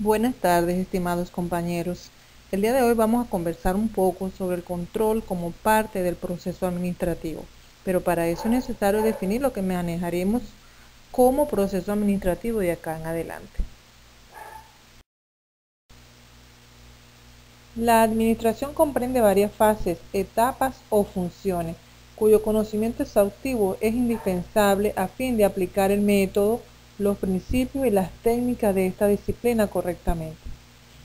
Buenas tardes, estimados compañeros. El día de hoy vamos a conversar un poco sobre el control como parte del proceso administrativo, pero para eso es necesario definir lo que manejaremos como proceso administrativo de acá en adelante. La administración comprende varias fases, etapas o funciones, cuyo conocimiento exhaustivo es indispensable a fin de aplicar el método, los principios y las técnicas de esta disciplina correctamente.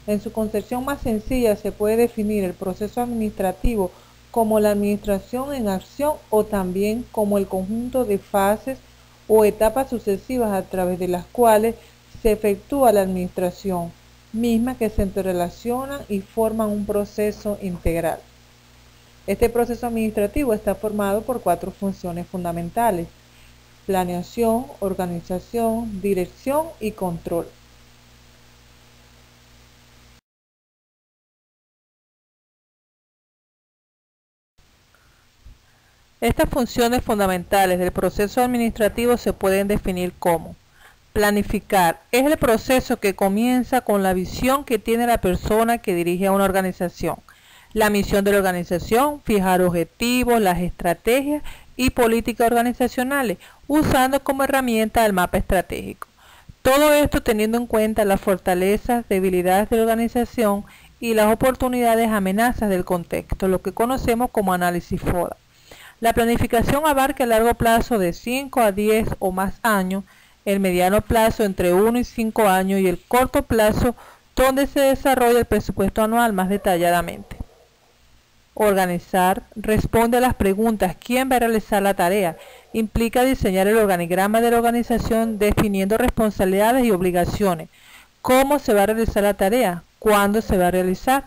En su concepción más sencilla se puede definir el proceso administrativo como la administración en acción o también como el conjunto de fases o etapas sucesivas a través de las cuales se efectúa la administración, mismas que se interrelacionan y forman un proceso integral. Este proceso administrativo está formado por 4 funciones fundamentales: planeación, organización, dirección y control. Estas funciones fundamentales del proceso administrativo se pueden definir como: planificar es el proceso que comienza con la visión que tiene la persona que dirige a una organización, la misión de la organización, fijar objetivos, las estrategias y políticas organizacionales, usando como herramienta el mapa estratégico. Todo esto teniendo en cuenta las fortalezas, debilidades de la organización y las oportunidades, amenazas del contexto, lo que conocemos como análisis FODA. La planificación abarca el largo plazo de 5 a 10 o más años, el mediano plazo entre 1 y 5 años y el corto plazo donde se desarrolla el presupuesto anual más detalladamente. Organizar responde a las preguntas: ¿quién va a realizar la tarea? Implica diseñar el organigrama de la organización definiendo responsabilidades y obligaciones. ¿Cómo se va a realizar la tarea? ¿Cuándo se va a realizar?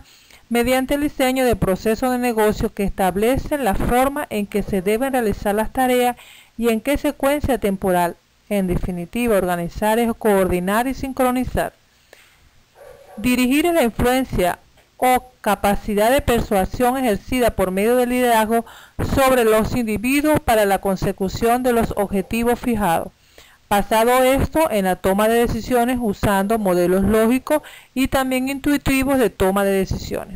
Mediante el diseño de procesos de negocio que establecen la forma en que se deben realizar las tareas y en qué secuencia temporal. En definitiva, organizar es coordinar y sincronizar. Dirigir es la influencia o capacidad de persuasión ejercida por medio del liderazgo sobre los individuos para la consecución de los objetivos fijados. Basado esto en la toma de decisiones usando modelos lógicos y también intuitivos de toma de decisiones.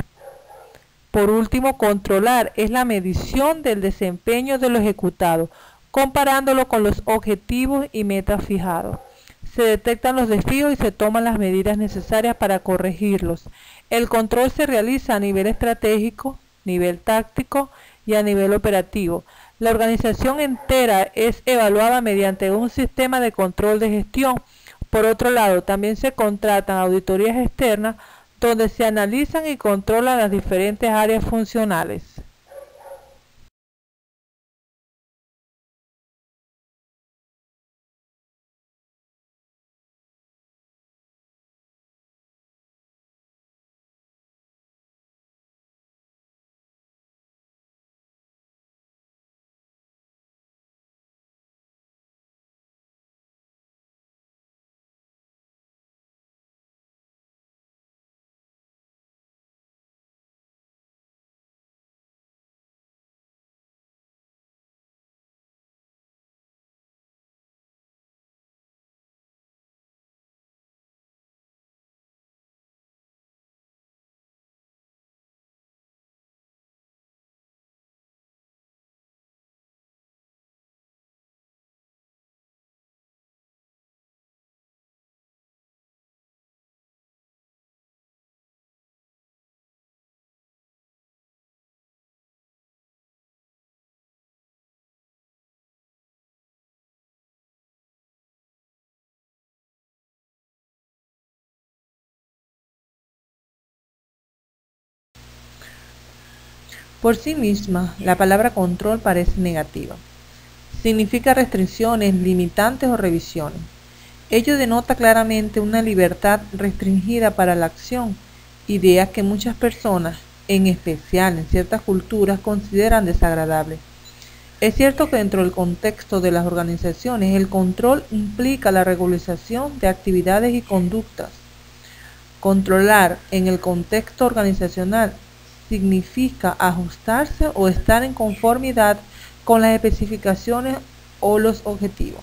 Por último, controlar es la medición del desempeño de lo ejecutado, comparándolo con los objetivos y metas fijados. Se detectan los desvíos y se toman las medidas necesarias para corregirlos. El control se realiza a nivel estratégico, nivel táctico y a nivel operativo. La organización entera es evaluada mediante un sistema de control de gestión. Por otro lado, también se contratan auditorías externas donde se analizan y controlan las diferentes áreas funcionales. Por sí misma, la palabra control parece negativa. Significa restricciones, limitantes o revisiones. Ello denota claramente una libertad restringida para la acción, ideas que muchas personas, en especial en ciertas culturas, consideran desagradables. Es cierto que dentro del contexto de las organizaciones, el control implica la regularización de actividades y conductas. Controlar en el contexto organizacional significa ajustarse o estar en conformidad con las especificaciones o los objetivos.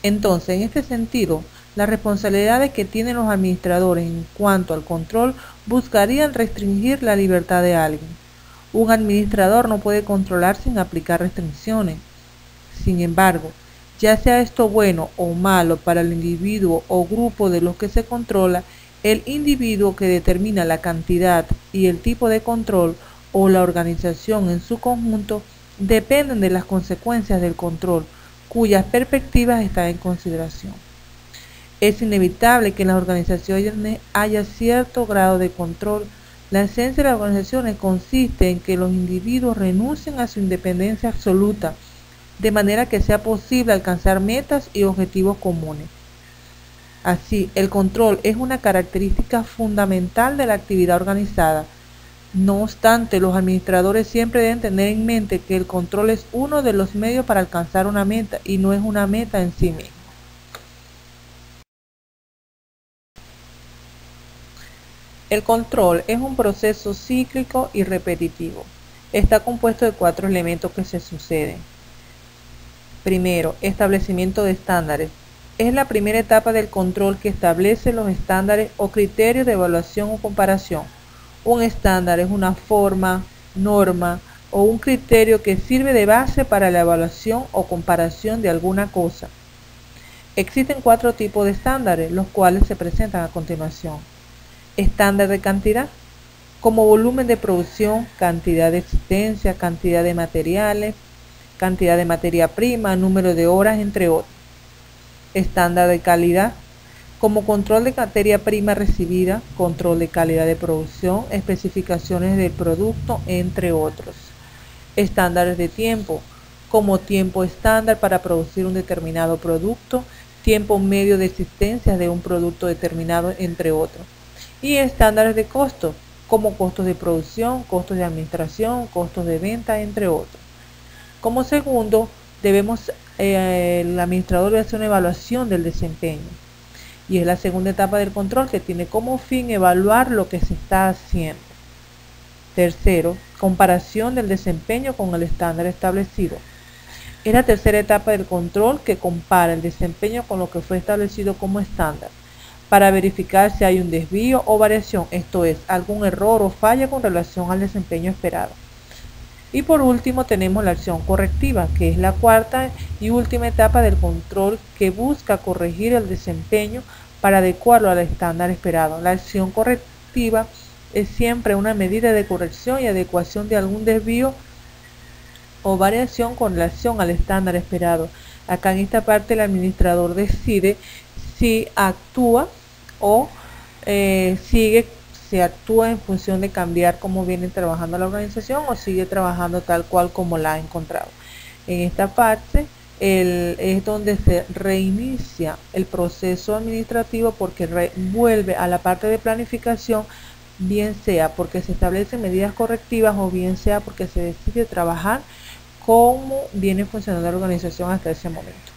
Entonces, en este sentido, Las responsabilidades que tienen los administradores en cuanto al control buscarían restringir la libertad de alguien. Un administrador no puede controlar sin aplicar restricciones. Sin embargo, ya sea esto bueno o malo para el individuo o grupo de los que se controla, el individuo que determina la cantidad y el tipo de control o la organización en su conjunto dependen de las consecuencias del control, cuyas perspectivas están en consideración. Es inevitable que en las organizaciones haya cierto grado de control. La esencia de las organizaciones consiste en que los individuos renuncien a su independencia absoluta, de manera que sea posible alcanzar metas y objetivos comunes. Así, el control es una característica fundamental de la actividad organizada. No obstante, los administradores siempre deben tener en mente que el control es uno de los medios para alcanzar una meta y no es una meta en sí misma. El control es un proceso cíclico y repetitivo. Está compuesto de 4 elementos que se suceden. Primero, establecimiento de estándares. Es la primera etapa del control que establece los estándares o criterios de evaluación o comparación. Un estándar es una forma, norma o un criterio que sirve de base para la evaluación o comparación de alguna cosa. Existen 4 tipos de estándares, los cuales se presentan a continuación. Estándar de cantidad, como volumen de producción, cantidad de existencia, cantidad de materiales, cantidad de materia prima, número de horas, entre otros. Estándar de calidad, como control de materia prima recibida, control de calidad de producción, especificaciones del producto, entre otros. Estándares de tiempo, como tiempo estándar para producir un determinado producto, tiempo medio de existencia de un producto determinado, entre otros. Y estándares de costo, como costos de producción, costos de administración, costos de venta, entre otros. Como segundo, el administrador debe hacer una evaluación del desempeño. Y es la segunda etapa del control que tiene como fin evaluar lo que se está haciendo. Tercero, comparación del desempeño con el estándar establecido. Es la tercera etapa del control que compara el desempeño con lo que fue establecido como estándar, para verificar si hay un desvío o variación, esto es, algún error o falla con relación al desempeño esperado. Y por último tenemos la acción correctiva, que es la cuarta y última etapa del control que busca corregir el desempeño para adecuarlo al estándar esperado. La acción correctiva es siempre una medida de corrección y adecuación de algún desvío o variación con relación al estándar esperado. Acá en esta parte el administrador decide si actúa o si actúa en función de cambiar cómo viene trabajando la organización o sigue trabajando tal cual como la ha encontrado. En esta parte es donde se reinicia el proceso administrativo porque vuelve a la parte de planificación, bien sea porque se establecen medidas correctivas o bien sea porque se decide trabajar cómo viene funcionando la organización hasta ese momento.